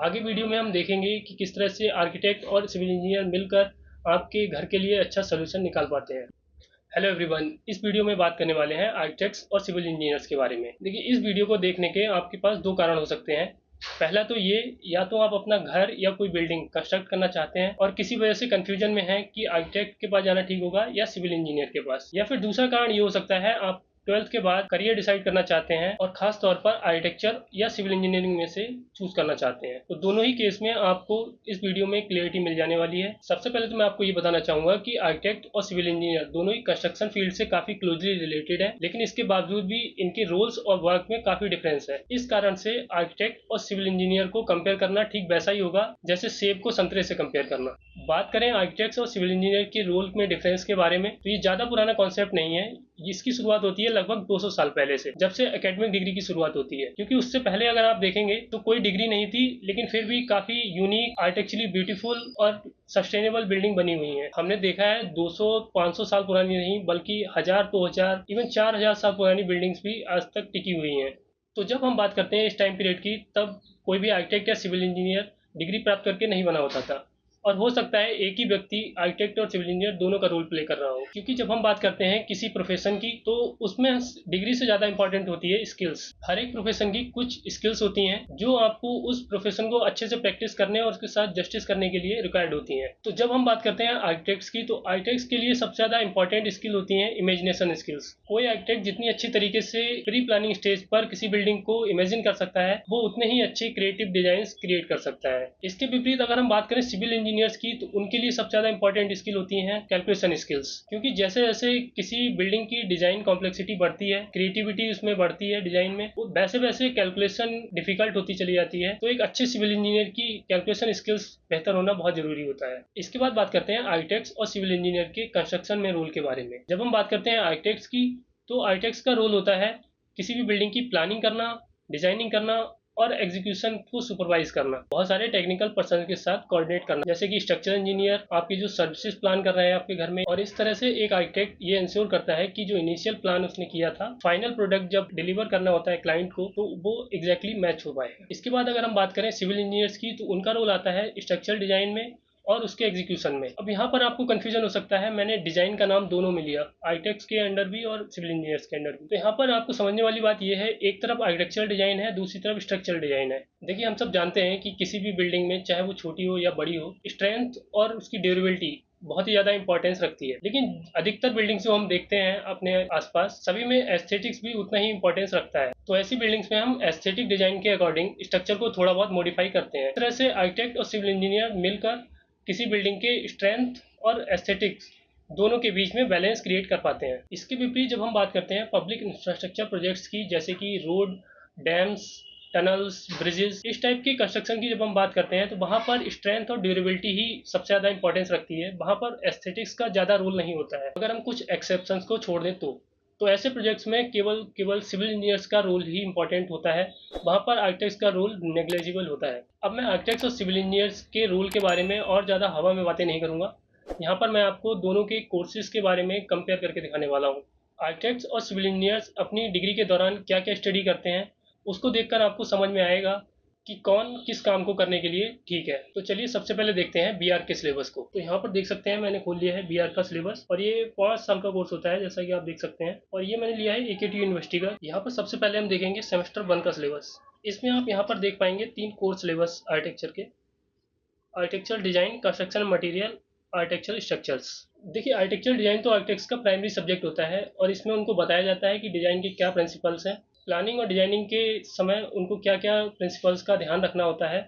आगे वीडियो में हम देखेंगे कि किस तरह से आर्किटेक्ट और सिविल इंजीनियर मिलकर आपके घर के लिए अच्छा सोल्यूशन निकाल पाते हैं। हेलो एवरीवन, इस वीडियो में बात करने वाले हैं आर्किटेक्ट्स और सिविल इंजीनियर्स के बारे में। देखिए, इस वीडियो को देखने के आपके पास दो कारण हो सकते हैं। पहला तो ये, या तो आप अपना घर या कोई बिल्डिंग कंस्ट्रक्ट करना चाहते हैं और किसी वजह से कंफ्यूजन में हैं कि आर्किटेक्ट के पास जाना ठीक होगा या सिविल इंजीनियर के पास। या फिर दूसरा कारण ये हो सकता है, आप 12th के बाद करियर डिसाइड करना चाहते हैं और खास तौर पर आर्किटेक्चर या सिविल इंजीनियरिंग में से चूज करना चाहते हैं। तो दोनों ही केस में आपको इस वीडियो में क्लियरिटी मिल जाने वाली है। सबसे पहले तो मैं आपको ये बताना चाहूंगा कि आर्किटेक्ट और सिविल इंजीनियर दोनों ही कंस्ट्रक्शन फील्ड से काफी क्लोजली रिलेटेड है, लेकिन इसके बावजूद भी इनके रोल्स और वर्क में काफी डिफरेंस है। इस कारण से आर्किटेक्ट और सिविल इंजीनियर को कंपेयर करना ठीक वैसा ही होगा जैसे सेब को संतरे से कंपेयर करना। बात करें आर्किटेक्ट्स और सिविल इंजीनियर के रोल में डिफरेंस के बारे में, तो ये ज्यादा पुराना कॉन्सेप्ट नहीं है। इसकी शुरुआत होती है लगभग 200 साल पहले से, जब से एकेडमिक डिग्री की शुरुआत होती है। क्योंकि उससे पहले अगर आप देखेंगे तो कोई डिग्री नहीं थी, लेकिन फिर भी काफी यूनिक, आर्किटेक्चरली ब्यूटीफुल और सस्टेनेबल बिल्डिंग बनी हुई है। हमने देखा है 200-500 साल पुरानी नहीं, बल्कि 1000, 2000, इवन 4000 साल पुरानी बिल्डिंग्स भी आज तक टिकी हुई हैं। तो जब हम बात करते हैं इस टाइम पीरियड की, तब कोई भी आर्किटेक्ट या सिविल इंजीनियर डिग्री प्राप्त करके नहीं बना होता था, और हो सकता है एक ही व्यक्ति आर्किटेक्ट और सिविल इंजीनियर दोनों का रोल प्ले कर रहा हो। क्योंकि जब हम बात करते हैं किसी प्रोफेशन की, तो उसमें डिग्री से ज़्यादा इंपॉर्टेंट होती है स्किल्स। हर एक प्रोफेशन की कुछ स्किल्स होती हैं जो आपको उस प्रोफेशन को अच्छे से प्रैक्टिस करने और उसके साथ जस्टिस करने के लिए रिक्वायर्ड होती हैं। तो जब हम बात करते हैं आर्किटेक्ट्स की, तो आर्किटेक्ट्स के लिए सबसे ज़्यादा इंपॉर्टेंट स्किल होती हैं इमेजिनेशन स्किल्स। कोई आर्किटेक्ट जितनी अच्छी तरीके से प्री प्लानिंग स्टेज पर किसी बिल्डिंग को इमेजिन कर सकता है, वो उतने ही अच्छे क्रिएटिव डिजाइन क्रिएट कर सकता है। इसके विपरीत अगर हम बात करें सिविल इंजीनियर्स की, तो उनके लिए सबसे ज़्यादा इंपॉर्टेंट स्किल होती हैं कैलकुलेशन स्किल्स। क्योंकि जैसे जैसे किसी बिल्डिंग की डिजाइन कॉम्प्लेक्सिटी बढ़ती है, क्रिएटिविटी उसमें बढ़ती है डिजाइन में, वैसे वैसे कैलकुलेशन डिफिकल्ट होती चली जाती है। तो एक अच्छे सिविल इंजीनियर की कैलकुलेशन स्किल्स बेहतर होना बहुत जरूरी होता है। इसके बाद बात करते हैं आर्किटेक्ट्स और सिविल इंजीनियर के कंस्ट्रक्शन में रोल के बारे में। जब हम बात करते हैं आर्किटेक्ट्स की, तो आर्किटेक्ट्स का रोल होता है किसी भी बिल्डिंग की प्लानिंग करना, डिजाइनिंग करना और एग्जीक्यूशन को सुपरवाइज करना, बहुत सारे टेक्निकल पर्सन के साथ कोऑर्डिनेट करना, जैसे कि स्ट्रक्चर इंजीनियर आपकी जो सर्विसेज प्लान कर रहे हैं आपके घर में। और इस तरह से एक आर्किटेक्ट ये इंश्योर करता है कि जो इनिशियल प्लान उसने किया था, फाइनल प्रोडक्ट जब डिलीवर करना होता है क्लाइंट को, तो वो एग्जैक्टली मैच हो पाए। इसके बाद अगर हम बात करें सिविल इंजीनियर्स की, तो उनका रोल आता है स्ट्रक्चरल डिजाइन में और उसके एग्जीक्यूशन में। अब यहाँ पर आपको कंफ्यूजन हो सकता है, मैंने डिजाइन का नाम दोनों में लिया, आर्किटेक्ट्स के अंडर भी और सिविल इंजीनियर्स के अंडर भी। तो यहाँ पर आपको समझने वाली बात यह है, एक तरफ आर्किटेक्चरल डिजाइन है, दूसरी तरफ स्ट्रक्चरल डिजाइन है। देखिए, हम सब जानते हैं कि किसी भी बिल्डिंग में, चाहे वो छोटी हो या बड़ी हो, स्ट्रेंथ और उसकी ड्यूरेबिलिटी बहुत ही ज़्यादा इंपॉर्टेंस रखती है। लेकिन अधिकतर बिल्डिंग्स जो हम देखते हैं अपने आसपास, सभी में एस्थेटिक्स भी उतना ही इंपॉर्टेंस रखता है। तो ऐसी बिल्डिंग्स में हम एस्थेटिक डिजाइन के अकॉर्डिंग स्ट्रक्चर को थोड़ा बहुत मॉडिफाई करते हैं। इस तरह से आर्किटेक्ट और सिविल इंजीनियर मिलकर किसी बिल्डिंग के स्ट्रेंथ और एस्थेटिक्स दोनों के बीच में बैलेंस क्रिएट कर पाते हैं। इसके विपरीत जब हम बात करते हैं पब्लिक इंफ्रास्ट्रक्चर प्रोजेक्ट्स की, जैसे कि रोड, डैम्स, टनल्स, ब्रिजेस, इस टाइप की कंस्ट्रक्शन की जब हम बात करते हैं, तो वहाँ पर स्ट्रेंथ और ड्यूरेबिलिटी ही सबसे ज़्यादा इंपॉर्टेंस रखती है। वहाँ पर एस्थेटिक्स का ज़्यादा रोल नहीं होता है, अगर हम कुछ एक्सेप्शंस को छोड़ दें तो ऐसे प्रोजेक्ट्स में केवल सिविल इंजीनियर्स का रोल ही इंपॉर्टेंट होता है, वहाँ पर आर्किटेक्ट्स का रोल नेग्लिजिबल होता है। अब मैं आर्किटेक्ट्स और सिविल इंजीनियर्स के रोल के बारे में और ज़्यादा हवा में बातें नहीं करूँगा। यहाँ पर मैं आपको दोनों के कोर्सेज के बारे में कंपेयर करके दिखाने वाला हूँ। आर्किटेक्ट्स और सिविल इंजीनियर्स अपनी डिग्री के दौरान क्या क्या स्टडी करते हैं, उसको देखकर आपको समझ में आएगा कि कौन किस काम को करने के लिए ठीक है। तो चलिए सबसे पहले देखते हैं बीआर के सिलेबस को। तो यहाँ पर देख सकते हैं, मैंने खोल लिया है बीआर का सिलेबस, और ये 5 साल का कोर्स होता है, जैसा कि आप देख सकते हैं। और ये मैंने लिया है AKTU यूनिवर्सिटी का। यहाँ पर सबसे पहले हम देखेंगे सेमेस्टर 1 का सिलेबस। इसमें आप यहाँ पर देख पाएंगे 3 कोर सिलेबस आर्किटेक्चर के: architectural design, construction material, architectural structures. देखिए, आर्किटेक्चरल डिजाइन तो आर्किटेक्ट्स का प्राइमरी सब्जेक्ट होता है, और इसमें उनको बताया जाता है कि डिजाइन के क्या प्रिंसिपल्स हैं, प्लानिंग और डिजाइनिंग के समय उनको क्या क्या प्रिंसिपल्स का ध्यान रखना होता है,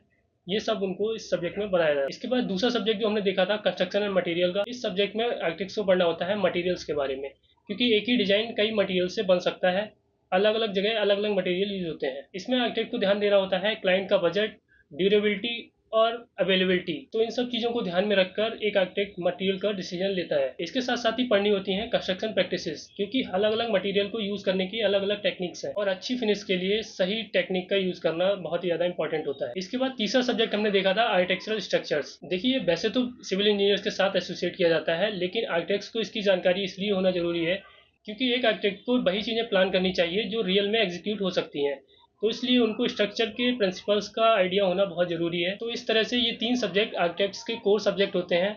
ये सब उनको इस सब्जेक्ट में बताया जाता है। इसके बाद दूसरा सब्जेक्ट जो हमने देखा था कंस्ट्रक्शन एंड मटेरियल का, इस सब्जेक्ट में आर्किटेक्ट्स को पढ़ना होता है मटेरियल्स के बारे में। क्योंकि एक ही डिजाइन कई मटेरियल से बन सकता है, अलग अलग जगह अलग अलग मटेरियल यूज होते हैं। इसमें आर्किटेक्ट को ध्यान देना होता है क्लाइंट का बजट, ड्यूरेबिलिटी और अवेलेबिलिटी। तो इन सब चीज़ों को ध्यान में रखकर एक आर्किटेक्ट मटेरियल का डिसीजन लेता है। इसके साथ साथ ही पढ़नी होती हैं कंस्ट्रक्शन प्रैक्टिसेस, क्योंकि अलग अलग मटेरियल को यूज़ करने की अलग अलग टेक्निक्स हैं, और अच्छी फिनिश के लिए सही टेक्निक का यूज़ करना बहुत ही ज़्यादा इंपॉर्टेंट होता है। इसके बाद तीसरा सब्जेक्ट हमने देखा था आर्किटेक्चरल स्ट्रक्चर्स। देखिए, वैसे तो सिविल इंजीनियर्स के साथ एसोसिएट किया जाता है, लेकिन आर्किटेक्ट्स को इसकी जानकारी इसलिए होना जरूरी है क्योंकि एक आर्किटेक्ट को वही चीज़ें प्लान करनी चाहिए जो रियल में एग्जीक्यूट हो सकती हैं। तो इसलिए उनको स्ट्रक्चर के प्रिंसिपल्स का आइडिया होना बहुत ज़रूरी है। तो इस तरह से ये 3 सब्जेक्ट आर्किटेक्ट्स के कोर सब्जेक्ट होते हैं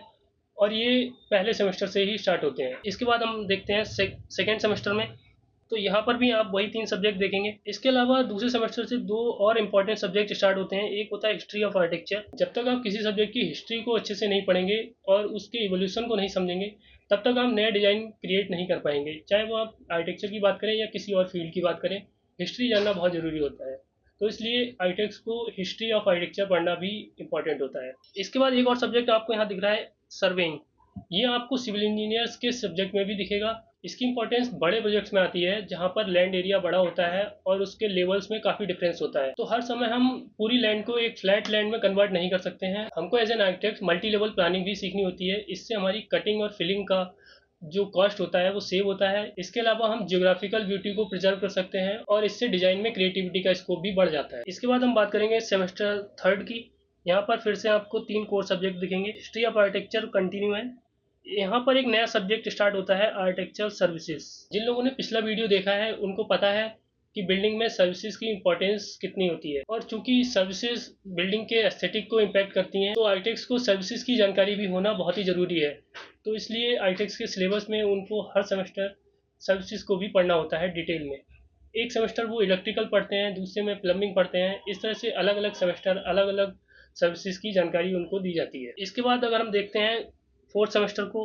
और ये पहले सेमेस्टर से ही स्टार्ट होते हैं। इसके बाद हम देखते हैं सेकेंड सेमेस्टर में, तो यहाँ पर भी आप वही 3 सब्जेक्ट देखेंगे। इसके अलावा दूसरे सेमेस्टर से 2 और इम्पॉर्टेंट सब्जेक्ट स्टार्ट होते हैं। एक होता है हिस्ट्री ऑफ आर्किटेक्चर। जब तक आप किसी सब्जेक्ट की हिस्ट्री को अच्छे से नहीं पढ़ेंगे और उसके इवोल्यूशन को नहीं समझेंगे, तब तक आप नया डिज़ाइन क्रिएट नहीं कर पाएंगे। चाहे वो आप आर्किटेक्चर की बात करें या किसी और फील्ड की बात करें, हिस्ट्री जानना बहुत ज़रूरी होता है। तो इसलिए आर्किटेक्ट्स को हिस्ट्री ऑफ आर्किटेक्चर पढ़ना भी इंपॉर्टेंट होता है। इसके बाद एक और सब्जेक्ट आपको यहाँ दिख रहा है, सर्वेइंग। ये आपको सिविल इंजीनियर्स के सब्जेक्ट में भी दिखेगा। इसकी इंपॉर्टेंस बड़े प्रोजेक्ट्स में आती है जहाँ पर लैंड एरिया बड़ा होता है और उसके लेवल्स में काफ़ी डिफरेंस होता है। तो हर समय हम पूरी लैंड को एक फ्लैट लैंड में कन्वर्ट नहीं कर सकते हैं। हमको as an architect multi level planning भी सीखनी होती है। इससे हमारी कटिंग और फिलिंग का जो कॉस्ट होता है वो सेव होता है। इसके अलावा हम जियोग्राफिकल ब्यूटी को प्रिजर्व कर सकते हैं और इससे डिजाइन में क्रिएटिविटी का स्कोप भी बढ़ जाता है। इसके बाद हम बात करेंगे सेमेस्टर थर्ड की। यहाँ पर फिर से आपको 3 कोर सब्जेक्ट दिखेंगे। हिस्ट्री ऑफ आर्किटेक्चर कंटिन्यू है। यहाँ पर एक नया सब्जेक्ट स्टार्ट होता है, आर्किटेक्चरल सर्विसेज। जिन लोगों ने पिछला वीडियो देखा है उनको पता है कि बिल्डिंग में सर्विसेज की इंपॉर्टेंस कितनी होती है, और चूंकि सर्विसेज बिल्डिंग के एस्थेटिक को इम्पैक्ट करती हैं, तो आर्किटेक्ट्स को सर्विसेज की जानकारी भी होना बहुत ही ज़रूरी है। तो इसलिए आर्किटेक्ट्स के सिलेबस में उनको हर सेमेस्टर सर्विसेज को भी पढ़ना होता है डिटेल में। एक सेमेस्टर वो इलेक्ट्रिकल पढ़ते हैं, दूसरे में प्लम्बिंग पढ़ते हैं। इस तरह से अलग अलग सेमेस्टर अलग अलग सर्विसेज की जानकारी उनको दी जाती है। इसके बाद अगर हम देखते हैं फोर्थ सेमेस्टर को,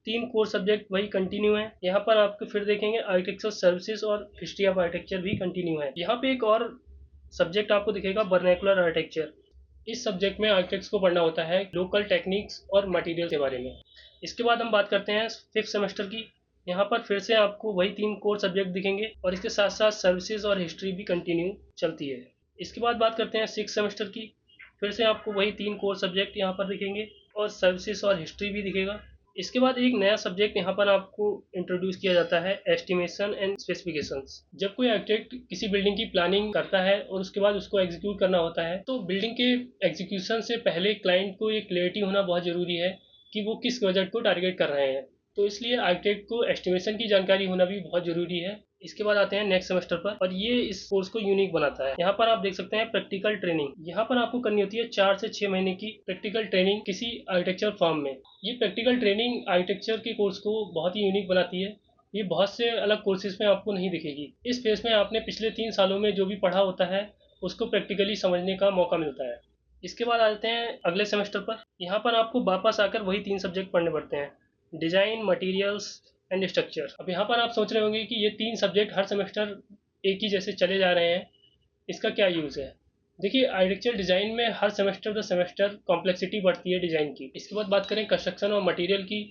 3 कोर सब्जेक्ट वही कंटिन्यू है। यहाँ पर आपको फिर देखेंगे आर्किटेक्चरल सर्विसेज और हिस्ट्री ऑफ आर्किटेक्चर भी कंटिन्यू है। यहाँ पे एक और सब्जेक्ट आपको दिखेगा, वर्नाकुलर आर्किटेक्चर। इस सब्जेक्ट में आर्किटेक्ट्स को पढ़ना होता है लोकल टेक्निक्स और मटेरियल के बारे में। इसके बाद हम बात करते हैं फिफ्थ सेमेस्टर की। यहाँ पर फिर से आपको वही 3 कोर सब्जेक्ट दिखेंगे और इसके साथ साथ सर्विसेज और हिस्ट्री भी कंटिन्यू चलती है। इसके बाद बात करते हैं सिक्स सेमेस्टर की। फिर से आपको वही 3 कोर सब्जेक्ट यहाँ पर दिखेंगे और सर्विसेज और हिस्ट्री भी दिखेगा। इसके बाद एक नया सब्जेक्ट यहाँ पर आपको इंट्रोड्यूस किया जाता है, एस्टिमेशन एंड स्पेसिफिकेशंस। जब कोई आर्किटेक्ट किसी बिल्डिंग की प्लानिंग करता है और उसके बाद उसको एग्जीक्यूट करना होता है, तो बिल्डिंग के एग्जीक्यूशन से पहले क्लाइंट को एक क्लैरिटी होना बहुत ज़रूरी है कि वो किस बजट को टारगेट कर रहे हैं। तो इसलिए आर्किटेक्ट को एस्टिमेशन की जानकारी होना भी बहुत ज़रूरी है। इसके बाद आते हैं नेक्स्ट सेमेस्टर पर, और ये इस कोर्स को यूनिक बनाता है। यहाँ पर आप देख सकते हैं प्रैक्टिकल ट्रेनिंग। यहाँ पर आपको करनी होती है 4 से 6 महीने की प्रैक्टिकल ट्रेनिंग किसी आर्किटेक्चर फर्म में। ये प्रैक्टिकल ट्रेनिंग आर्किटेक्चर के कोर्स को बहुत ही यूनिक बनाती है। ये बहुत से अलग कोर्सेज में आपको नहीं दिखेगी। इस फेज में आपने पिछले 3 सालों में जो भी पढ़ा होता है उसको प्रैक्टिकली समझने का मौका मिलता है। इसके बाद आते हैं अगले सेमेस्टर पर। यहाँ पर आपको वापस आकर वही 3 सब्जेक्ट पढ़ने पड़ते हैं, डिज़ाइन, मटेरियल्स एंड स्ट्रक्चर। अब यहाँ पर आप सोच रहे होंगे कि ये 3 सब्जेक्ट हर सेमेस्टर एक ही जैसे चले जा रहे हैं, इसका क्या यूज़ है। देखिए, आर्किटेक्चरल डिज़ाइन में हर सेमेस्टर द सेमेस्टर कॉम्प्लेक्सिटी बढ़ती है डिज़ाइन की। इसके बाद बात करें कंस्ट्रक्शन और मटेरियल की,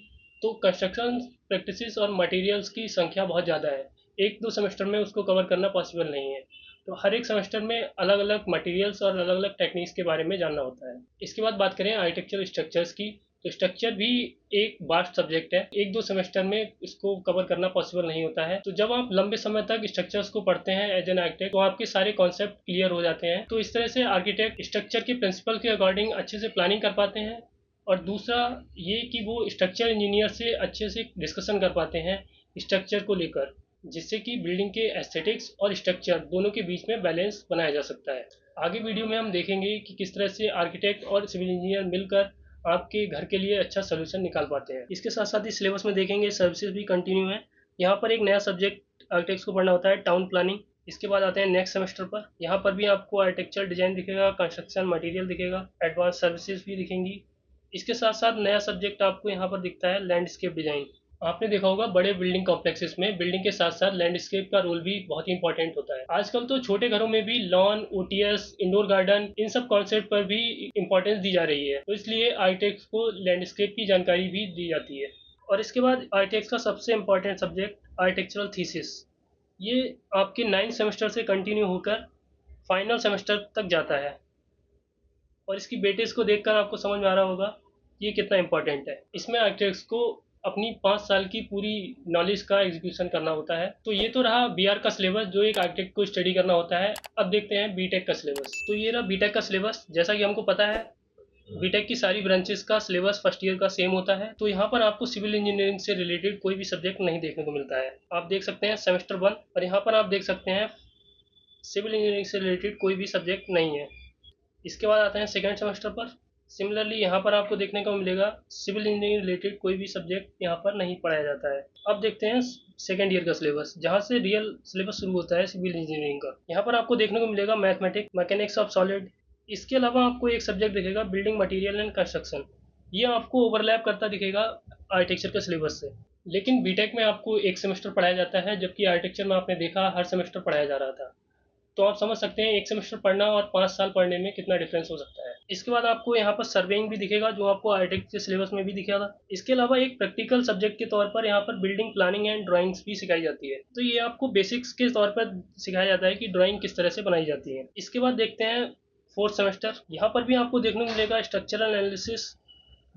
तो कंस्ट्रक्शन प्रैक्टिसेस और मटेरियल्स की संख्या बहुत ज़्यादा है। 1-2 सेमेस्टर में उसको कवर करना पॉसिबल नहीं है। तो हर एक सेमेस्टर में अलग अलग मटेरियल्स और अलग अलग टेक्निक्स के बारे में जानना होता है। इसके बाद बात करें आर्किटेक्चरल स्ट्रक्चर्स की, तो स्ट्रक्चर भी एक वास्ट सब्जेक्ट है। 1-2 सेमेस्टर में इसको कवर करना पॉसिबल नहीं होता है। तो जब आप लंबे समय तक स्ट्रक्चर्स को पढ़ते हैं एज एन आर्किटेक्ट, तो आपके सारे कॉन्सेप्ट क्लियर हो जाते हैं। तो इस तरह से आर्किटेक्ट स्ट्रक्चर के प्रिंसिपल के अकॉर्डिंग अच्छे से प्लानिंग कर पाते हैं। और दूसरा ये कि वो स्ट्रक्चर इंजीनियर से अच्छे से डिस्कशन कर पाते हैं स्ट्रक्चर को लेकर, जिससे कि बिल्डिंग के एस्थेटिक्स और स्ट्रक्चर दोनों के बीच में बैलेंस बनाया जा सकता है। आगे वीडियो में हम देखेंगे कि किस तरह से आर्किटेक्ट और सिविल इंजीनियर मिलकर आपके घर के लिए अच्छा सोल्यूशन निकाल पाते हैं। इसके साथ साथ ही सिलेबस में देखेंगे सर्विसेज भी कंटिन्यू है। यहाँ पर एक नया सब्जेक्ट आर्किटेक्ट्स को पढ़ना होता है, टाउन प्लानिंग। इसके बाद आते हैं नेक्स्ट सेमेस्टर पर। यहाँ पर भी आपको आर्किटेक्चरल डिजाइन दिखेगा, कंस्ट्रक्शन मटेरियल दिखेगा, एडवांस सर्विसेज भी दिखेंगी। इसके साथ साथ नया सब्जेक्ट आपको यहाँ पर दिखता है, लैंडस्केप डिजाइन। आपने देखा होगा बड़े बिल्डिंग कॉम्प्लेक्सेस में बिल्डिंग के साथ साथ लैंडस्केप का रोल भी बहुत ही इंपॉर्टेंट होता है। आजकल तो छोटे घरों में भी लॉन, ओटीएस, इंडोर गार्डन, इन सब कॉन्सेप्ट पर भी इंपॉर्टेंस दी जा रही है। तो इसलिए आर्किटेक्ट्स को लैंडस्केप की जानकारी भी दी जाती है। और इसके बाद आर्किटेक्ट्स का सबसे इंपॉर्टेंट सब्जेक्ट आर्किटेक्चरल थीसिस। ये आपके 9th सेमेस्टर से कंटिन्यू होकर फाइनल सेमेस्टर तक जाता है। और इसकी वेटेज को देखकर आपको समझ में आ रहा होगा ये कितना इंपॉर्टेंट है। इसमें आर्किटेक्ट्स को अपनी 5 साल की पूरी नॉलेज का एग्जीक्यूशन करना होता है। तो ये तो रहा बीआर का सिलेबस जो एक आर्किटेक्ट को स्टडी करना होता है। अब देखते हैं बीटेक का सिलेबस। तो ये रहा बीटेक का सिलेबस। जैसा कि हमको पता है बीटेक की सारी ब्रांचेस का सिलेबस फर्स्ट ईयर का सेम होता है। तो यहाँ पर आपको सिविल इंजीनियरिंग से रिलेटेड कोई भी सब्जेक्ट नहीं देखने को मिलता है। आप देख सकते हैं सेमेस्टर 1, और यहाँ पर आप देख सकते हैं सिविल इंजीनियरिंग से रिलेटेड कोई भी सब्जेक्ट नहीं है। इसके बाद आते हैं सेकेंड सेमेस्टर पर। सिमिलरली यहाँ पर आपको देखने को मिलेगा सिविल इंजीनियरिंग रिलेटेड कोई भी सब्जेक्ट यहाँ पर नहीं पढ़ाया जाता है। अब देखते हैं सेकेंड ईयर का सिलेबस, जहाँ से रियल सिलेबस शुरू होता है सिविल इंजीनियरिंग का। यहाँ पर आपको देखने को मिलेगा मैथमेटिक्स, मैकेनिक्स ऑफ सॉलिड। इसके अलावा आपको एक सब्जेक्ट दिखेगा बिल्डिंग मटेरियल एंड कंस्ट्रक्शन। ये आपको ओवरलैप करता दिखेगा आर्किटेक्चर के सिलेबस से। लेकिन बीटेक में आपको एक सेमेस्टर पढ़ाया जाता है, जबकि आर्किटेक्चर में आपने देखा हर सेमेस्टर पढ़ाया जा रहा था। तो आप समझ सकते हैं एक सेमेस्टर पढ़ना और 5 साल पढ़ने में कितना डिफरेंस हो सकता है। इसके बाद आपको यहाँ पर सर्वेइंग भी दिखेगा, जो आपको आर्किटेक्चर सिलेबस में भी दिखेगा। इसके अलावा एक प्रैक्टिकल सब्जेक्ट के तौर पर यहाँ पर बिल्डिंग प्लानिंग एंड ड्राइंग्स भी सिखाई जाती है। तो ये आपको बेसिक्स के तौर पर सिखाया जाता है कि ड्राइंग किस तरह से बनाई जाती है। इसके बाद देखते हैं फोर्थ सेमेस्टर। यहाँ पर भी आपको देखने को मिलेगा स्ट्रक्चरल एनालिसिस,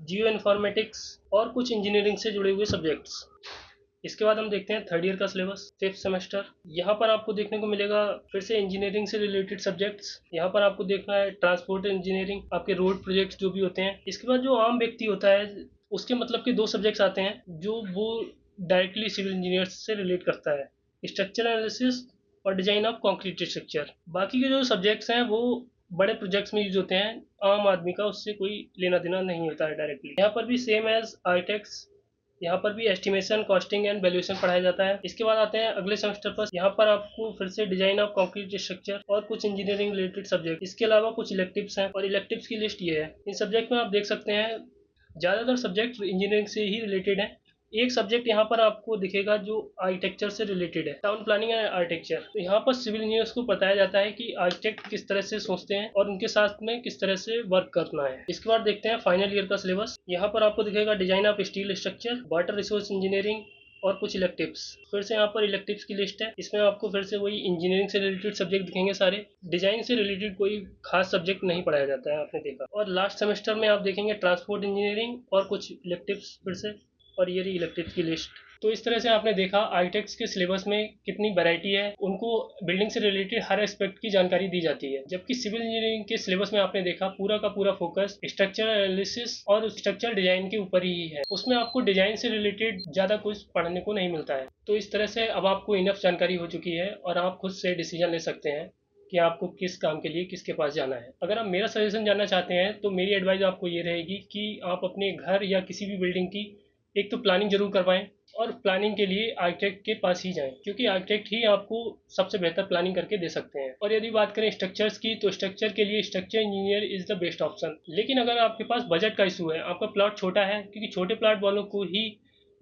जियो इन्फॉर्मेटिक्स और कुछ इंजीनियरिंग से जुड़े हुए सब्जेक्ट्स। इसके बाद हम देखते हैं थर्ड ईयर का सिलेबस, फिफ्थ सेमेस्टर। यहाँ पर आपको देखने को मिलेगा फिर से इंजीनियरिंग से रिलेटेड सब्जेक्ट्स। यहाँ पर आपको देखना है ट्रांसपोर्ट इंजीनियरिंग, आपके रोड प्रोजेक्ट्स जो भी होते हैं। इसके बाद जो आम व्यक्ति होता है उसके मतलब के 2 सब्जेक्ट्स आते हैं, जो वो डायरेक्टली सिविल इंजीनियर्स से रिलेट करता है, स्ट्रक्चर एनालिसिस और डिजाइन ऑफ कॉन्क्रीट स्ट्रक्चर। बाकी के जो सब्जेक्ट्स हैं वो बड़े प्रोजेक्ट्स में यूज होते हैं, आम आदमी का उससे कोई लेना देना नहीं होता है डायरेक्टली। यहाँ पर भी सेम एज आर्किटेक्ट्स, यहाँ पर भी एस्टिमेशन, कॉस्टिंग एंड वैल्यूएशन पढ़ाया जाता है। इसके बाद आते हैं अगले सेमेस्टर पर। यहाँ पर आपको फिर से डिजाइन ऑफ कंक्रीट स्ट्रक्चर और कुछ इंजीनियरिंग रिलेटेड सब्जेक्ट। इसके अलावा कुछ इलेक्टिव्स हैं और इलेक्टिव्स की लिस्ट ये है। इन सब्जेक्ट में आप देख सकते हैं ज़्यादातर सब्जेक्ट इंजीनियरिंग से ही रिलेटेड है। एक सब्जेक्ट यहाँ पर आपको दिखेगा जो आर्किटेक्चर से रिलेटेड है, टाउन प्लानिंग एंड आर्किटेक्चर। तो यहाँ पर सिविल इंजीनियर्स को बताया जाता है कि आर्किटेक्ट किस तरह से सोचते हैं और उनके साथ में किस तरह से वर्क करना है। इसके बाद देखते हैं फाइनल ईयर का सिलेबस। यहाँ पर आपको दिखेगा design of steel structure, water resource engineering और कुछ इलेक्टिव्स। फिर से यहाँ पर इलेक्टिव्स की लिस्ट है। इसमें आपको फिर से वही इंजीनियरिंग से रिलेटेड सब्जेक्ट दिखेंगे सारे। डिजाइन से रिलेटेड कोई खास सब्जेक्ट नहीं पढ़ाया जाता है, आपने देखा। और लास्ट सेमेस्टर में आप देखेंगे ट्रांसपोर्ट इंजीनियरिंग और कुछ इलेक्टिव्स फिर से, और ये रही इलेक्टिव्स की लिस्ट। तो इस तरह से आपने देखा आर्किटेक्ट्स के सिलेबस में कितनी वैरायटी है, उनको बिल्डिंग से रिलेटेड हर एस्पेक्ट की जानकारी दी जाती है। जबकि सिविल इंजीनियरिंग के सिलेबस में आपने देखा पूरा का पूरा फोकस स्ट्रक्चरल एनालिसिस और स्ट्रक्चरल डिजाइन के ऊपर ही है। उसमें आपको डिजाइन से रिलेटेड ज़्यादा कुछ पढ़ने को नहीं मिलता है। तो इस तरह से अब आपको इनफ जानकारी हो चुकी है और आप खुद से डिसीजन ले सकते हैं कि आपको किस काम के लिए किसके पास जाना है। अगर आप मेरा सजेशन जानना चाहते हैं तो मेरी एडवाइस आपको ये रहेगी कि आप अपने घर या किसी भी बिल्डिंग की एक तो प्लानिंग जरूर करवाएं, और प्लानिंग के लिए आर्किटेक्ट के पास ही जाएं, क्योंकि आर्किटेक्ट ही आपको सबसे बेहतर प्लानिंग करके दे सकते हैं। और यदि बात करें स्ट्रक्चर्स की, तो स्ट्रक्चर के लिए structure engineer is the best option. लेकिन अगर आपके पास बजट का इशू है, आपका प्लॉट छोटा है, क्योंकि छोटे प्लॉट वालों को ही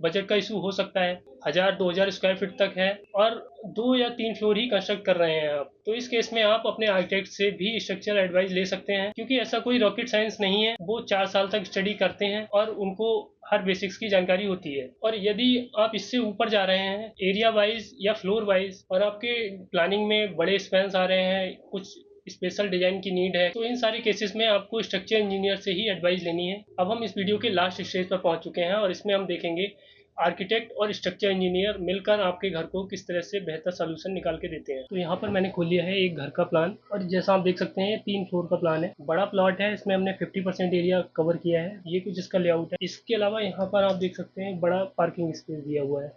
बजट का इशू हो सकता है, 1000-2000 स्क्वायर फीट तक है और 2 या 3 फ्लोर ही कंस्ट्रक्ट कर रहे हैं आप, तो इस केस में आप अपने आर्किटेक्ट से भी स्ट्रक्चरल एडवाइस ले सकते हैं। क्योंकि ऐसा कोई रॉकेट साइंस नहीं है, वो 4 साल तक स्टडी करते हैं और उनको हर बेसिक्स की जानकारी होती है। और यदि आप इससे ऊपर जा रहे हैं एरिया वाइज या फ्लोर वाइज, और आपके प्लानिंग में बड़े स्पैन्स आ रहे हैं, कुछ स्पेशल डिजाइन की नीड है, तो इन सारे केसेस में आपको स्ट्रक्चर इंजीनियर से ही एडवाइस लेनी है। अब हम इस वीडियो के लास्ट स्टेज पर पहुंच चुके हैं और इसमें हम देखेंगे आर्किटेक्ट और स्ट्रक्चर इंजीनियर मिलकर आपके घर को किस तरह से बेहतर सोल्यूशन निकाल के देते हैं। तो यहाँ पर मैंने खोल लिया है एक घर का प्लान, और जैसा आप देख सकते हैं ये 3 फ्लोर का प्लान है। बड़ा प्लॉट है, इसमें हमने 50% एरिया कवर किया है। ये कुछ इसका लेआउट है। इसके अलावा यहाँ पर आप देख सकते हैं बड़ा पार्किंग स्पेस दिया हुआ है।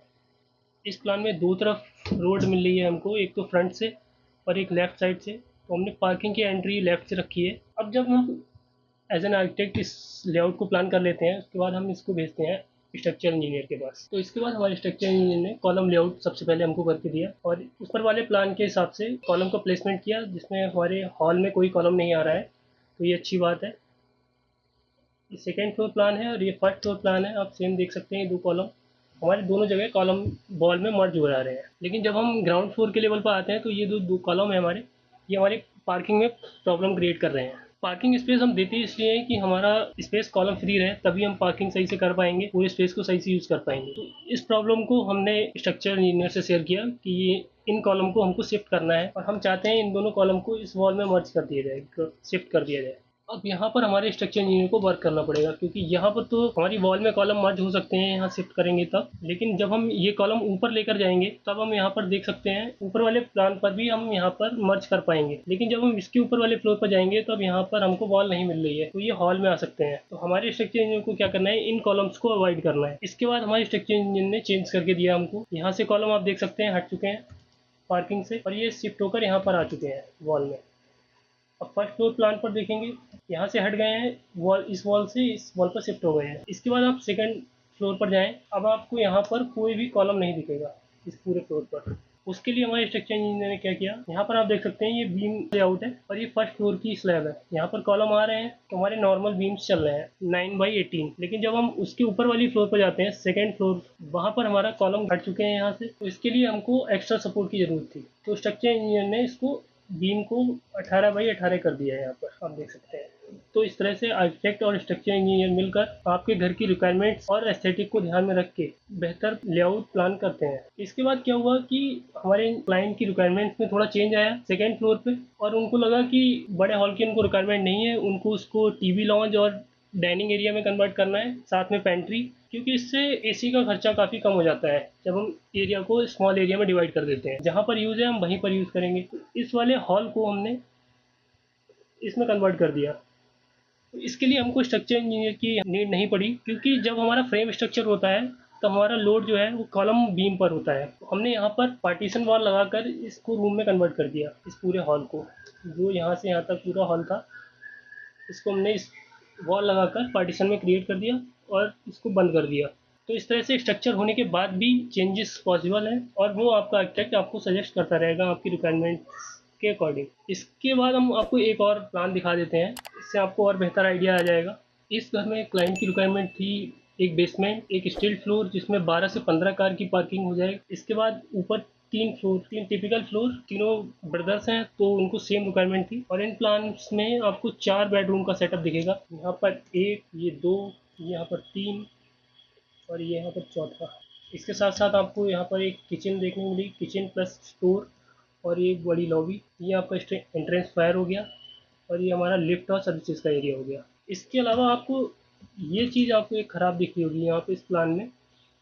इस प्लान में 2 तरफ रोड मिल रही है हमको, एक तो फ्रंट से और एक लेफ्ट साइड से। तो हमने पार्किंग की एंट्री लेफ्ट से रखी है। अब जब हम एज एन आर्किटेक्ट इस लेआउट को प्लान कर लेते हैं, उसके बाद हम इसको भेजते हैं स्ट्रक्चर इंजीनियर के पास। तो इसके बाद हमारे स्ट्रक्चर इंजीनियर ने कॉलम लेआउट सबसे पहले हमको करके दिया और ऊपर वाले प्लान के हिसाब से कॉलम का प्लेसमेंट किया, जिसमें हमारे हॉल में कोई कॉलम नहीं आ रहा है, तो ये अच्छी बात है। ये सेकेंड फ्लोर प्लान है और ये फर्स्ट फ्लोर प्लान है। आप सेम देख सकते हैं 2 कॉलम हमारे दोनों जगह कॉलम वॉल में मर्ज हो रहे हैं। लेकिन जब हम ग्राउंड फ्लोर के लेवल पर आते हैं तो ये दो कॉलम है हमारे, ये हमारे पार्किंग में प्रॉब्लम क्रिएट कर रहे हैं। पार्किंग स्पेस हम देते इसलिए हैं कि हमारा स्पेस कॉलम फ्री रहे, तभी हम पार्किंग सही से कर पाएंगे, पूरे स्पेस को सही से यूज़ कर पाएंगे। तो इस प्रॉब्लम को हमने स्ट्रक्चर इंजीनियर से शेयर किया कि ये इन कॉलम को हमको शिफ्ट करना है और हम चाहते हैं इन दोनों कॉलम को इस वॉल में मर्ज कर दिया जाए, शिफ्ट कर दिया जाए। अब यहाँ पर हमारे स्ट्रक्चर इंजीनियर को वर्क करना पड़ेगा, क्योंकि यहाँ पर तो हमारी वॉल में कॉलम मर्ज हो सकते हैं यहाँ शिफ्ट करेंगे तब, लेकिन जब हम ये कॉलम ऊपर लेकर जाएंगे तब हम यहाँ पर देख सकते हैं ऊपर वाले प्लान पर भी हम यहाँ पर मर्ज कर पाएंगे। लेकिन जब हम इसके ऊपर वाले फ्लोर पर जाएंगे तब यहाँ पर हमको वॉल नहीं मिल रही है, तो ये हॉल में आ सकते हैं। तो हमारे स्ट्रक्चर इंजीनियर को क्या करना है, इन कॉलम्स को अवॉइड करना है। इसके बाद हमारे स्ट्रक्चर इंजीनियर ने चेंज करके दिया हमको, यहाँ से कॉलम आप देख सकते हैं हट चुके हैं पार्किंग से और ये शिफ्ट होकर यहाँ पर आ चुके हैं वॉल में। अब फर्स्ट फ्लोर प्लान पर देखेंगे, यहाँ से हट गए हैं वॉल, इस वॉल से इस वॉल पर शिफ्ट हो गए हैं। इसके बाद आप सेकंड फ्लोर पर जाएं। अब आपको यहाँ पर कोई भी कॉलम नहीं दिखेगा इस पूरे फ्लोर पर। उसके लिए हमारे स्ट्रक्चर इंजीनियर ने क्या किया, यहाँ पर आप देख सकते हैं ये बीम लेआउट है और ये फर्स्ट फ्लोर की स्लैब है। यहाँ पर कॉलम आ रहे हैं तो हमारे नॉर्मल बीम्स चल रहे हैं 9/18, लेकिन जब हम उसके ऊपर वाली फ्लोर पर जाते हैं सेकेंड फ्लोर, वहाँ पर हमारा कॉलम हट चुके हैं यहाँ से। तो इसके लिए हमको एक्स्ट्रा सपोर्ट की ज़रूरत थी, तो स्ट्रक्चर इंजीनियर ने इसको बीम को 18/18 कर दिया है। यहाँ पर आप देख सकते हैं। तो इस तरह से आर्किटेक्ट और स्ट्रक्चर इंजीनियर मिलकर आपके घर की रिक्वायरमेंट्स और एस्थेटिक को ध्यान में रख के बेहतर लेआउट प्लान करते हैं। इसके बाद क्या हुआ कि हमारे क्लाइंट की रिक्वायरमेंट्स में थोड़ा चेंज आया सेकेंड फ्लोर पे, और उनको लगा कि बड़े हॉल की उनको रिक्वायरमेंट नहीं है, उनको उसको टीवी लॉन्ज और डाइनिंग एरिया में कन्वर्ट करना है, साथ में पेंट्री, क्योंकि इससे एसी का खर्चा काफ़ी कम हो जाता है जब हम एरिया को स्मॉल एरिया में डिवाइड कर देते हैं। जहाँ पर यूज़ है हम वहीं पर यूज़ करेंगे। इस वाले हॉल को हमने इसमें कन्वर्ट कर दिया। इसके लिए हमको स्ट्रक्चर इंजीनियर की नीड नहीं पड़ी, क्योंकि जब हमारा फ्रेम स्ट्रक्चर होता है तो हमारा लोड जो है वो कॉलम बीम पर होता है। हमने यहाँ पर पार्टीशन वॉल लगाकर इसको रूम में कन्वर्ट कर दिया। इस पूरे हॉल को, जो यहाँ से यहाँ तक पूरा हॉल था, इसको हमने इस वॉल लगाकर पार्टीशन में क्रिएट कर दिया और इसको बंद कर दिया। तो इस तरह से स्ट्रक्चर होने के बाद भी चेंजेस पॉसिबल हैं और वो आपका आर्किटेक्ट आपको सजेस्ट करता रहेगा आपकी रिक्वायरमेंट्स के अकॉर्डिंग। इसके बाद हम आपको एक और प्लान दिखा देते हैं, इससे आपको और बेहतर आइडिया आ जाएगा। इस घर में क्लाइंट की रिक्वायरमेंट थी एक बेसमेंट, एक स्टील फ्लोर जिसमें 12 से 15 कार की पार्किंग हो जाए। इसके बाद ऊपर 3 फ्लोर, 3 टिपिकल फ्लोर, तीनों ब्रदर्स हैं तो उनको सेम रिक्वायरमेंट थी। और इन प्लान्स में आपको 4 बेडरूम का सेटअप दिखेगा। यहाँ पर 1, ये 2, यहाँ पर 3 और ये यहाँ पर चौथा। इसके साथ साथ आपको यहाँ पर एक किचन देखने को मिली, किचन प्लस स्टोर और ये एक बड़ी लॉबी। ये आपका एंट्रेंस फायर हो गया और ये हमारा लिफ्ट और सर्विसेज का एरिया हो गया। इसके अलावा आपको ये चीज़ आपको एक ख़राब दिख रही होगी यहाँ पे इस प्लान में,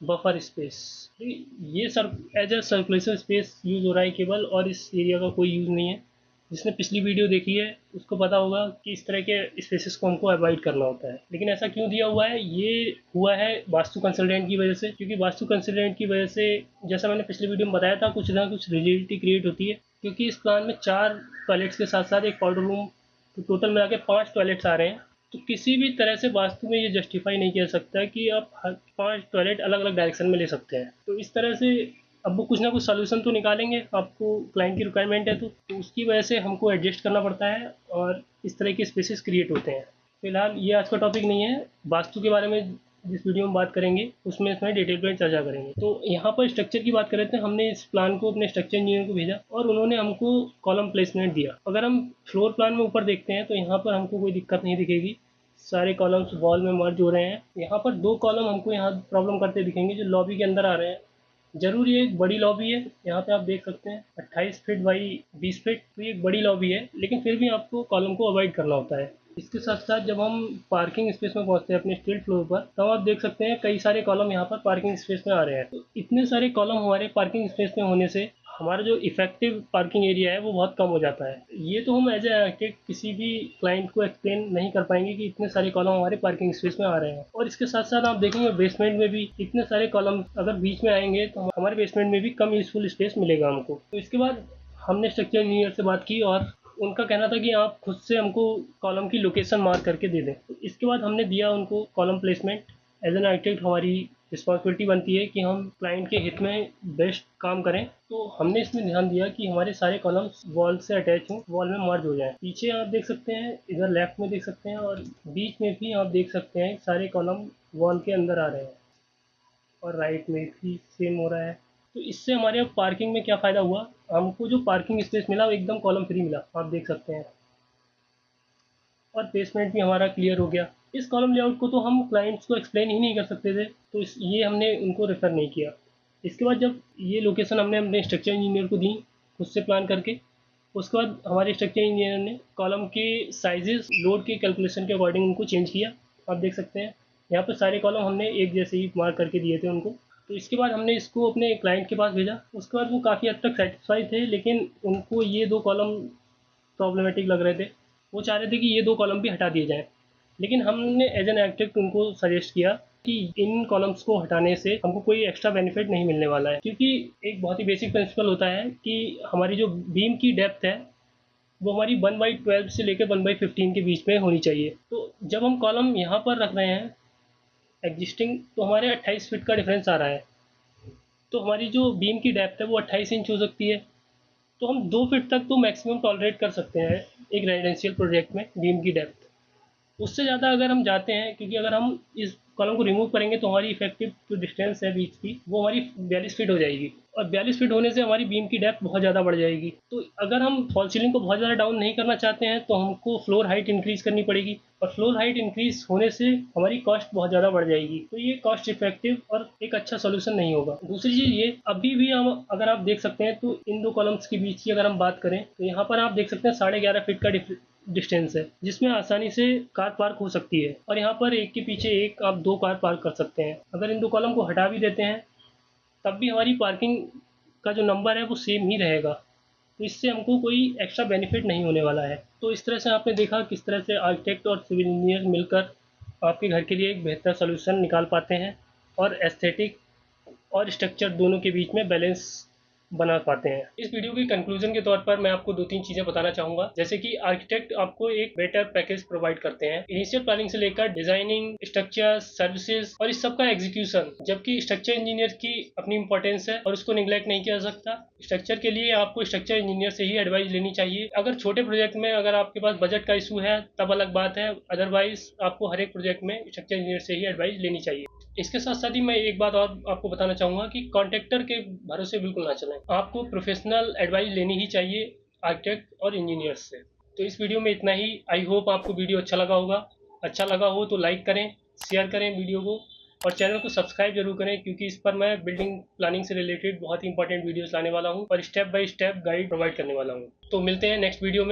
बफर स्पेस। ये sir as a circulation space use हो रहा है केवल, और इस एरिया का कोई यूज़ नहीं है। जिसने पिछली वीडियो देखी है उसको पता होगा कि इस तरह के स्पेसेस को हमको अवॉइड करना होता है। लेकिन ऐसा क्यों दिया हुआ है, ये हुआ है वास्तु कंसल्टेंट की वजह से, क्योंकि वास्तु कंसल्टेंट की वजह से, जैसा मैंने पिछली वीडियो में बताया था, कुछ ना कुछ रिजिडिटी क्रिएट होती है। क्योंकि इस प्लान में 4 टॉयलेट्स के साथ साथ एक पाउडर रूम, तो टोटल मिला के 5 टॉयलेट्स आ रहे हैं। तो किसी भी तरह से वास्तु में ये जस्टिफाई नहीं किया सकता कि आप 5 टॉयलेट अलग अलग डायरेक्शन में ले सकते हैं। तो इस तरह से अब वो कुछ ना कुछ सोल्यूशन तो निकालेंगे, आपको क्लाइंट की रिक्वायरमेंट है तो उसकी वजह से हमको एडजस्ट करना पड़ता है और इस तरह के स्पेसेस क्रिएट होते हैं। फिलहाल ये आज का टॉपिक नहीं है, वास्तु के बारे में जिस वीडियो में बात करेंगे उसमें इसमें डिटेल में चर्चा करेंगे। तो यहाँ पर स्ट्रक्चर की बात करें तो हमने इस प्लान को अपने स्ट्रक्चर इंजीनियर को भेजा और उन्होंने हमको कॉलम प्लेसमेंट दिया। अगर हम फ्लोर प्लान में ऊपर देखते हैं तो यहाँ पर हमको कोई दिक्कत नहीं दिखेगी, सारे कॉलम्स वॉल में मर्ज हो रहे हैं। यहाँ पर 2 कॉलम हमको यहाँ प्रॉब्लम करते दिखेंगे जो लॉबी के अंदर आ रहे हैं। जरूर ये एक बड़ी लॉबी है, यहाँ पे आप देख सकते हैं 28 फीट बाई 20 फीट, तो ये एक बड़ी लॉबी है, लेकिन फिर भी आपको कॉलम को अवॉइड करना होता है। इसके साथ साथ जब हम पार्किंग स्पेस में पहुंचते हैं अपने स्ट्रीट फ्लोर पर, तब आप देख सकते हैं कई सारे कॉलम यहाँ पर पार्किंग स्पेस में आ रहे हैं। तो इतने सारे कॉलम हमारे पार्किंग स्पेस में होने से हमारा जो इफेक्टिव पार्किंग एरिया है वो बहुत कम हो जाता है। ये तो हम एज ए आर्किटेक्ट किसी भी क्लाइंट को एक्सप्लेन नहीं कर पाएंगे कि इतने सारे कॉलम हमारे पार्किंग स्पेस में आ रहे हैं। और इसके साथ साथ आप देखेंगे बेसमेंट में भी इतने सारे कॉलम अगर बीच में आएंगे तो हमारे बेसमेंट में भी कम यूजफुल स्पेस मिलेगा हमको। तो इसके बाद हमने स्ट्रक्चर इंजीनियर से बात की और उनका कहना था कि आप खुद से हमको कॉलम की लोकेशन मार्क करके दे दें। तो इसके बाद हमने दिया उनको column placement. As an architect हमारी रिस्पॉन्सिबिलिटी बनती है कि हम क्लाइंट के हित में बेस्ट काम करें, तो हमने इसमें ध्यान दिया कि हमारे सारे कॉलम्स वॉल से अटैच हों, वॉल में मर्ज हो जाएं। पीछे आप देख सकते हैं, इधर लेफ्ट में देख सकते हैं और बीच में भी आप देख सकते हैं सारे कॉलम वॉल के अंदर आ रहे हैं और राइट में भी सेम हो रहा है। तो इससे हमारे पार्किंग में क्या फ़ायदा हुआ, हमको जो पार्किंग स्पेस मिला वो एकदम कॉलम फ्री मिला, आप देख सकते हैं। और बेसमेंट भी हमारा क्लियर हो गया। इस कॉलम लेआउट को तो हम क्लाइंट्स को एक्सप्लेन ही नहीं कर सकते थे, तो ये हमने उनको रेफ़र नहीं किया। इसके बाद जब ये लोकेशन हमने अपने स्ट्रक्चर इंजीनियर को दी खुद से प्लान करके, उसके बाद हमारे स्ट्रक्चर इंजीनियर ने कॉलम के साइजेस लोड के कैलकुलेशन के अकॉर्डिंग उनको चेंज किया। आप देख सकते हैं यहाँ पर सारे कॉलम हमने एक जैसे ही मार्क करके दिए थे उनको। तो इसके बाद हमने इसको अपने क्लाइंट के पास भेजा। उसके बाद वो काफ़ी हद तक सेटिस्फाइड थे, लेकिन उनको ये 2 कॉलम प्रॉब्लमेटिक लग रहे थे। वो चाह रहे थे कि ये 2 कॉलम भी हटा दिए जाएँ। लेकिन हमने एज एन आर्किटेक्ट उनको सजेस्ट किया कि इन कॉलम्स को हटाने से हमको कोई एक्स्ट्रा बेनिफिट नहीं मिलने वाला है, क्योंकि एक बहुत ही बेसिक प्रिंसिपल होता है कि हमारी जो बीम की डेप्थ है वो हमारी 1/12 से लेकर 1/15 के बीच में होनी चाहिए। तो जब हम कॉलम यहाँ पर रख रहे हैं एग्जिस्टिंग, तो हमारे 28 फीट का डिफरेंस आ रहा है। तो हमारी जो बीम की डेप्थ है वो 28 इंच हो सकती है। तो हम 2 फीट तक तो मैक्सिमम टॉलरेट कर सकते हैं एक रेजिडेंशियल प्रोजेक्ट में बीम की डेप्थ। उससे ज़्यादा अगर हम जाते हैं, क्योंकि अगर हम इस कॉलम को रिमूव करेंगे तो हमारी इफेक्टिव जो डिस्टेंस है बीच की वो हमारी 42 फीट हो जाएगी, और 42 फीट होने से हमारी बीम की डेप्थ बहुत ज़्यादा बढ़ जाएगी। तो अगर हम फॉल सीलिंग को बहुत ज़्यादा डाउन नहीं करना चाहते हैं तो हमको फ्लोर हाइट इंक्रीज़ करनी पड़ेगी, और फ्लोर हाइट इंक्रीज होने से हमारी कॉस्ट बहुत ज़्यादा बढ़ जाएगी। तो ये कॉस्ट इफेक्टिव और एक अच्छा सोल्यूशन नहीं होगा। दूसरी चीज़ ये, अभी भी हम अगर आप देख सकते हैं तो इन दो कॉलम्स के बीच की अगर हम बात करें तो यहाँ पर आप देख सकते हैं 11.5 फीट का डिस्टेंस है, जिसमें आसानी से कार पार्क हो सकती है, और यहाँ पर एक के पीछे एक आप 2 कार पार्क कर सकते हैं। अगर इन दो कॉलम को हटा भी देते हैं तब भी हमारी पार्किंग का जो नंबर है वो सेम ही रहेगा। तो इससे हमको कोई एक्स्ट्रा बेनिफिट नहीं होने वाला है। तो इस तरह से आपने देखा किस तरह से आर्किटेक्ट और सिविल इंजीनियर मिलकर आपके घर के लिए एक बेहतर सोल्यूशन निकाल पाते हैं, और एस्थेटिक और स्ट्रक्चर दोनों के बीच में बैलेंस बना पाते हैं। इस वीडियो के कंक्लूजन के तौर पर मैं आपको 2-3 चीज़ें बताना चाहूँगा, जैसे कि आर्किटेक्ट आपको एक बेटर पैकेज प्रोवाइड करते हैं, इनिशियल प्लानिंग से लेकर डिजाइनिंग, स्ट्रक्चर, सर्विसेज और इस सब का एग्जीक्यूशन। जबकि स्ट्रक्चर इंजीनियर की अपनी इंपॉर्टेंस है और उसको निगलेक्ट नहीं किया जा सकता। स्ट्रक्चर के लिए आपको स्ट्रक्चर इंजीनियर से ही एडवाइस लेनी चाहिए। अगर छोटे प्रोजेक्ट में अगर आपके पास बजट का इशू है तब अलग बात है, अदरवाइज आपको हर एक प्रोजेक्ट में स्ट्रक्चर इंजीनियर से ही एडवाइस लेनी चाहिए। इसके साथ साथ ही मैं एक बात और आपको बताना चाहूँगा कि कॉन्ट्रैक्टर के भरोसे बिल्कुल ना चलें। आपको प्रोफेशनल एडवाइस लेनी ही चाहिए आर्किटेक्ट और इंजीनियर्स से। तो इस वीडियो में इतना ही। आई होप आपको वीडियो अच्छा लगा होगा। अच्छा लगा हो तो लाइक करें, शेयर करें वीडियो को, और चैनल को सब्सक्राइब जरूर करें, क्योंकि इस पर मैं बिल्डिंग प्लानिंग से रिलेटेड बहुत ही इंपॉर्टेंट वीडियोस लाने वाला हूँ और step by step guide provide करने वाला हूँ। तो मिलते हैं नेक्स्ट वीडियो में।